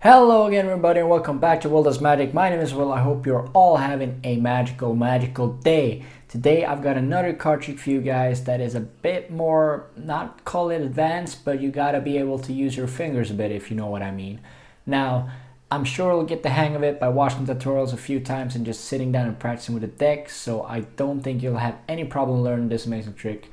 Hello again everybody and welcome back to World is Magic. My name is Will. I hope you're all having a magical day. Today I've got another card trick for you guys that is a bit more, not call it advanced, but you gotta be able to use your fingers a bit if you know what I mean. Now, I'm sure you'll get the hang of it by watching tutorials a few times and just sitting down and practicing with the deck, so I don't think you'll have any problem learning this amazing trick.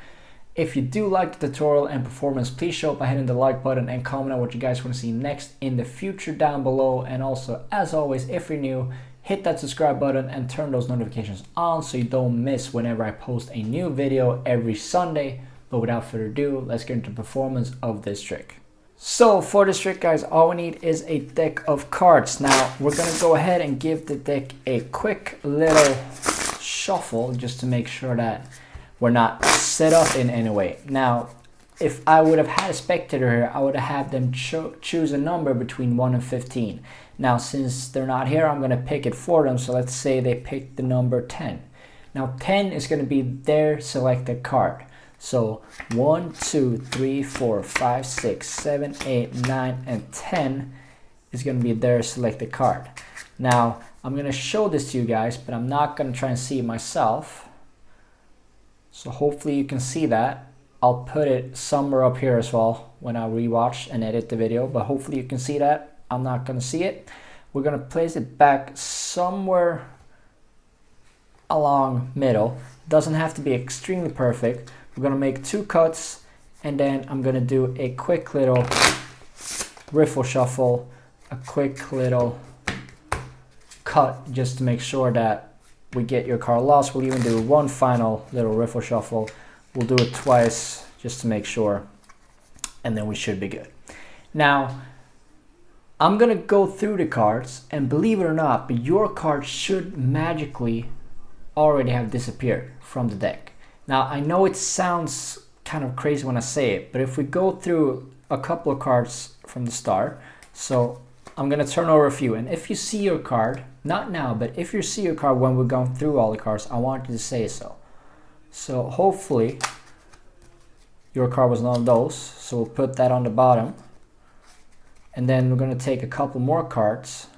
If you do like the tutorial and performance, please show up by hitting the like button and comment on what you guys want to see next in the future down below. And also, as always, if you're new, hit that subscribe button and turn those notifications on so you don't miss whenever I post a new video every Sunday. But without further ado, let's get into the performance of this trick. So for this trick, guys, all we need is a deck of cards. Now, we're going to go ahead and give the deck a quick little shuffle just to make sure that we're not set up in any way. Now, if I would have had a spectator here, I would have had them choose a number between 1 and 15. Now, since they're not here, I'm going to pick it for them. So let's say they picked the number 10. Now, 10 is going to be their selected card. So 1, 2, 3, 4, 5, 6, 7, 8, 9, and 10 is going to be their selected card. Now, I'm going to show this to you guys, but I'm not going to try and see it myself. So hopefully you can see that. I'll put it somewhere up here as well when I rewatch and edit the video, but hopefully you can see that. I'm not going to see it. We're going to place it back somewhere along middle. Doesn't have to be extremely perfect. We're going to make 2 cuts and then I'm going to do a quick little riffle shuffle, a quick little cut just to make sure that we get your card lost. We'll even do one final little riffle shuffle. We'll do it twice just to make sure, and then we should be good. Now, I'm gonna go through the cards, and believe it or not, but your card should magically already have disappeared from the deck. Now, I know it sounds kind of crazy when I say it, but if we go through a couple of cards from the start, so I'm gonna turn over a few, and if you see your card, not now, but if you see your card when we're going through all the cards, I want you to say so. So hopefully your card was none of those, so we'll put that on the bottom. And then we're gonna take a couple more cards.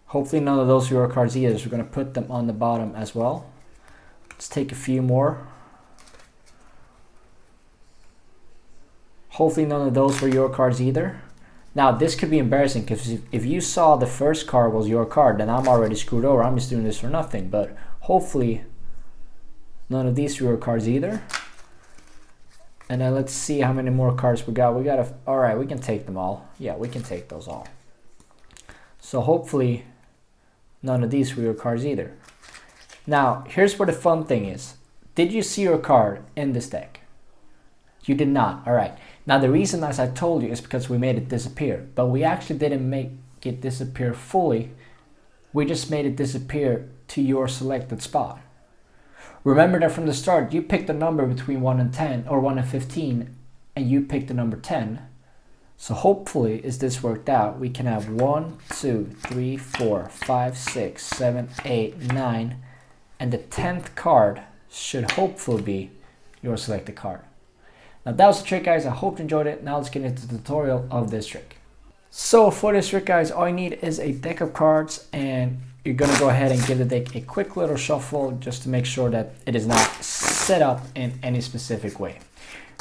Hopefully none of those were your cards either, so we're gonna put them on the bottom as well. Let's take a few more. Hopefully none of those were your cards either. Now this could be embarrassing because if you saw the first card was your card, then I'm already screwed over. I'm just doing this for nothing. But hopefully none of these were your cards either. And then let's see how many more cards we got. All right, we can take them all. Yeah, we can take those all. So hopefully none of these were your cards either. Now here's where the fun thing is. Did you see your card in this deck? You did not. All right. Now the reason, as I told you, is because we made it disappear, but we actually didn't make it disappear fully. We just made it disappear to your selected spot. Remember that from the start, you picked a number between 1 and 10 or 1 and 15, and you picked the number 10. So hopefully, as this worked out, we can have 1, 2, 3, 4, 5, 6, 7, 8, 9, and the 10th card should hopefully be your selected card. Now that was the trick, guys. I hope you enjoyed it. Now let's get into the tutorial of this trick. So for this trick, guys, all you need is a deck of cards, and you're gonna go ahead and give the deck a quick little shuffle just to make sure that it is not set up in any specific way.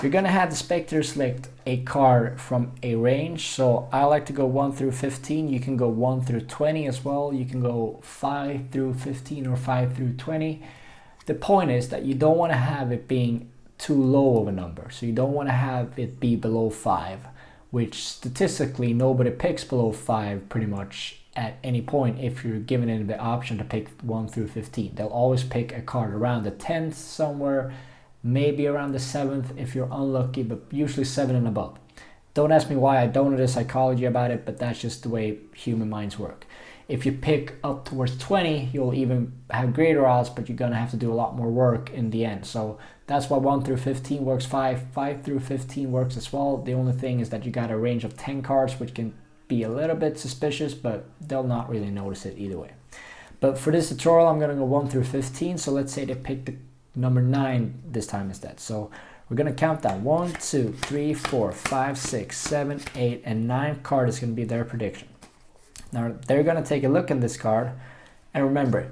You're gonna have the spectator select a card from a range. So I like to go 1 through 15. You can go 1 through 20 as well. You can go 5 through 15 or 5 through 20. The point is that you don't want to have it being too low of a number, so you don't want to have it be below 5, which statistically nobody picks below 5 pretty much at any point. If you're given it the option to pick 1 through 15, they'll always pick a card around the 10th somewhere, maybe around the 7th if you're unlucky, but usually 7 and above. Don't ask me why. I don't know the psychology about it, but that's just the way human minds work. If you pick up towards 20, you'll even have greater odds, but you're gonna have to do a lot more work in the end. So that's why 1 through 15 works. 5 through 15 works as well. The only thing is that you got a range of 10 cards, which can be a little bit suspicious, but they'll not really notice it either way. But for this tutorial, I'm gonna go 1 through 15. So let's say they picked the number 9 this time instead. So We're going to count down 1, 2, 3, 4, 5, 6, 7, 8, and 9 card is going to be their prediction. Now they're going to take a look at this card and remember it.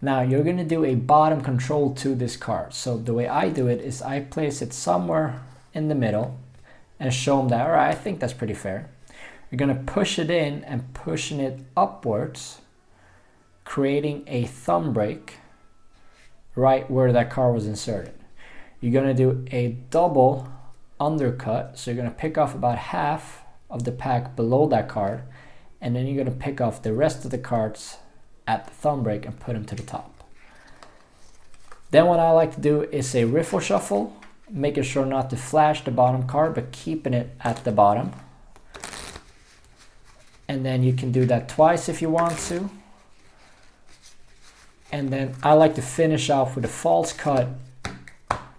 Now you're going to do a bottom control to this card. So the way I do it is I place it somewhere in the middle and show them that, all right, I think that's pretty fair. You're going to push it in and pushing it upwards, creating a thumb break right where that card was inserted. You're going to do a double undercut. So you're going to pick off about half of the pack below that card, and then you're going to pick off the rest of the cards at the thumb break and put them to the top. Then what I like to do is a riffle shuffle, making sure not to flash the bottom card, but keeping it at the bottom. And then you can do that twice if you want to. And then I like to finish off with a false cut,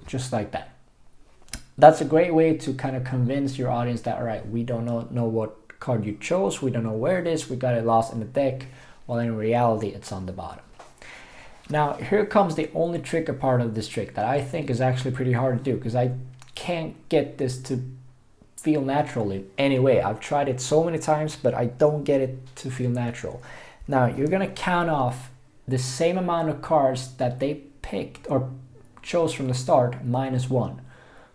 just like that. That's a great way to kind of convince your audience that, all right, we don't know what card you chose, we don't know where it is, we got it lost in the deck, while in reality it's on the bottom. Now here comes the only tricky part of this trick that I think is actually pretty hard to do, because I can't get this to feel naturally anyway. I've tried it so many times, but I don't get it to feel natural. Now you're going to count off the same amount of cards that they picked or chose from the start minus 1.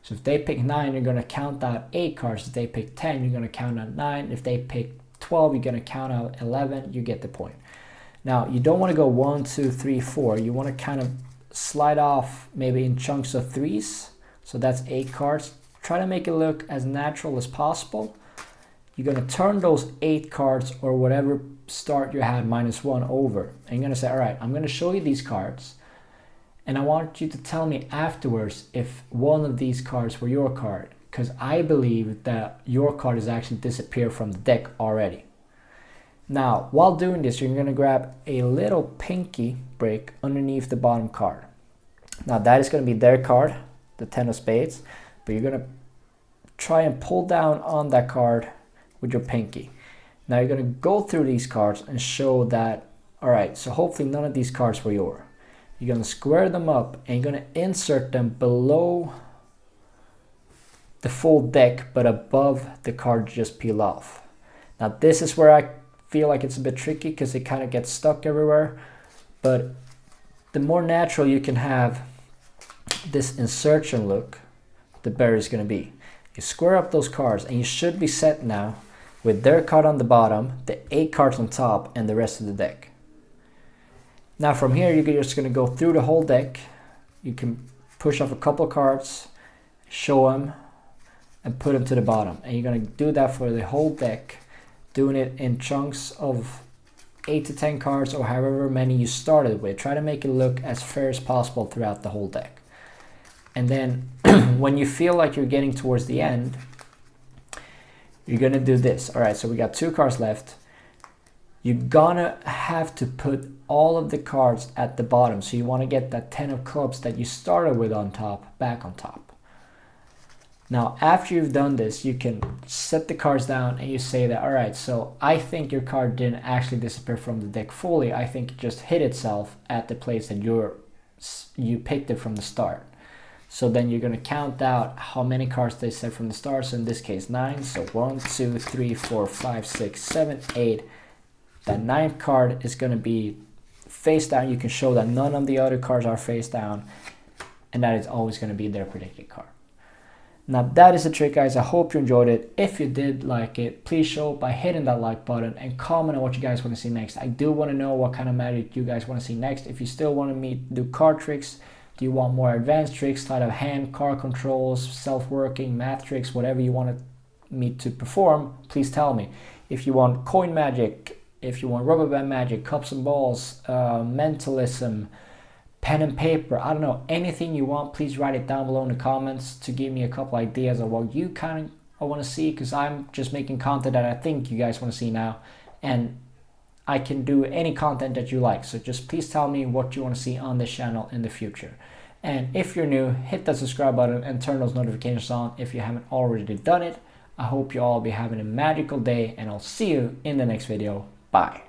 So if they pick 9, you're going to count out 8 cards. If they pick 10, you're going to count out 9. If they pick 12, you're going to count out 11. You get the point. Now you don't want to go 1, 2, 3, 4. You want to kind of slide off maybe in chunks of 3s. So that's 8 cards. Try to make it look as natural as possible. You're going to turn those 8 cards or whatever start you had minus 1 over. And you're going to say, all right, I'm going to show you these cards. And I want you to tell me afterwards if one of these cards were your card. Because I believe that your card has actually disappeared from the deck already. Now, while doing this, you're going to grab a little pinky break underneath the bottom card. Now that is going to be their card, the 10 of spades. But you're going to try and pull down on that card with your pinky. Now you're going to go through these cards and show that, all right, so hopefully none of these cards were yours. You're going to square them up and you're going to insert them below the full deck, but above the card you just peel off. Now this is where I feel like it's a bit tricky because it kind of gets stuck everywhere. But the more natural you can have this insertion look, the better it's going to be. You square up those cards and you should be set now with their card on the bottom, the 8 cards on top, and the rest of the deck. Now from here you're just going to go through the whole deck. You can push off a couple cards, show them, and put them to the bottom. And you're going to do that for the whole deck, doing it in chunks of 8 to 10 cards or however many you started with. Try to make it look as fair as possible throughout the whole deck. And then when you feel like you're getting towards the end, you're going to do this. All right, so we got 2 cards left. You're going to have to put all of the cards at the bottom. So you want to get that 10 of clubs that you started with on top, back on top. Now, after you've done this, you can set the cards down and you say that, all right, so I think your card didn't actually disappear from the deck fully. I think it just hit itself at the place that you picked it from the start. So then you're going to count out how many cards they said from the start. So in this case, 9. So 1, 2, 3, 4, 5, 6, 7, 8. That 9th card is going to be face down. You can show that none of the other cards are face down. And that is always going to be their predicted card. Now that is the trick, guys. I hope you enjoyed it. If you did like it, please show by hitting that like button and comment on what you guys want to see next. I do want to know what kind of magic you guys want to see next. If you still want me to do card tricks, do you want more advanced tricks, sleight of hand, card controls, self-working, math tricks, whatever you want me to perform, please tell me. If you want coin magic, if you want rubber band magic, cups and balls, mentalism, pen and paper, I don't know, anything you want, please write it down below in the comments to give me a couple ideas of what you kind of want to see, because I'm just making content that I think you guys want to see now, and I can do any content that you like. So just please tell me what you want to see on this channel in the future. And if you're new, hit that subscribe button and turn those notifications on if you haven't already done it. I hope you all be having a magical day, and I'll see you in the next video. Bye.